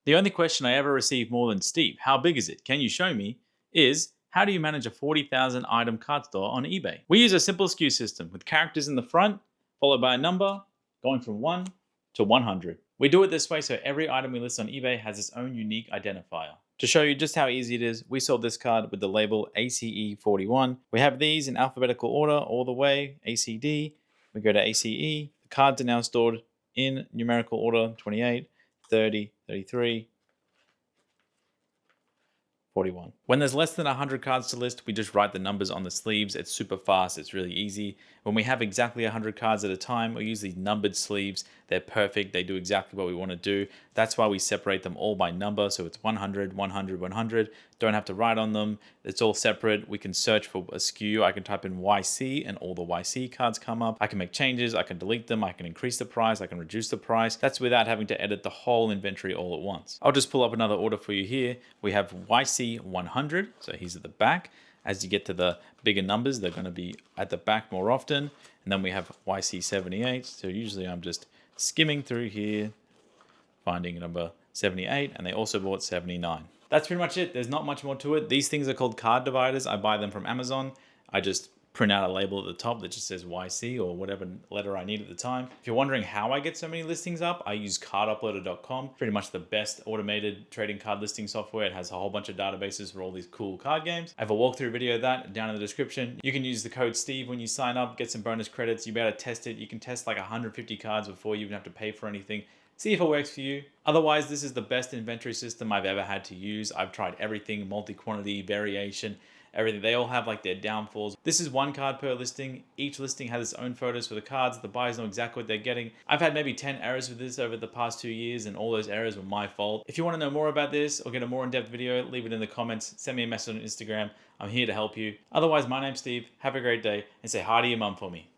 The only question I ever receive more than "Steve, how big is it? Can you show me?" is how do you manage a 40,000 item card store on eBay? We use a simple SKU system with characters in the front, followed by a number, going from 1 to 100. We do it this way so every item we list on eBay has its own unique identifier. To show you just how easy it is, we sold this card with the label ACE41. We have these in alphabetical order all the way, ACD. We go to ACE. The cards are now stored in numerical order, 28, 30, 33, 41. When there's less than 100 cards to list, we just write the numbers on the sleeves. It's super fast, it's really easy. When we have exactly 100 cards at a time, we use these numbered sleeves. They're perfect, they do exactly what we want to do. That's why we separate them all by number, so it's 100, 100, 100. Don't have to write on them, it's all separate. We can search for a SKU. I can type in YC and all the YC cards come up. I can make changes, I can delete them, I can increase the price, I can reduce the price. That's without having to edit the whole inventory all at once. I'll just pull up another order for you here. We have YC 100, so he's at the back. As you get to the bigger numbers, they're going to be at the back more often. And then we have YC 78, so usually I'm just skimming through here, finding number 78, and they also bought 79. That's pretty much it. There's not much more to it. These things are called card dividers. I buy them from Amazon. I just print out a label at the top that just says YC or whatever letter I need at the time. If you're wondering how I get so many listings up, I use CARDUPLOADER.com. Pretty much the best automated trading card listing software. It has a whole bunch of databases for all these cool card games. I have a walkthrough video of that down in the description. You can use the code Steve when you sign up, get some bonus credits. You'll be able to test it. You can test like 150 cards before you even have to pay for anything. See if it works for you. Otherwise, this is the best inventory system I've ever had to use. I've tried everything, multi-quantity, variation, everything. They all have like their downfalls. This is one card per listing. Each listing has its own photos for the cards. The buyers know exactly what they're getting. I've had maybe 10 errors with this over the past 2 years, and all those errors were my fault. If you want to know more about this or get a more in-depth video, leave it in the comments. Send me a message on Instagram. I'm here to help you. Otherwise, my name's Steve. Have a great day and say hi to your mum for me.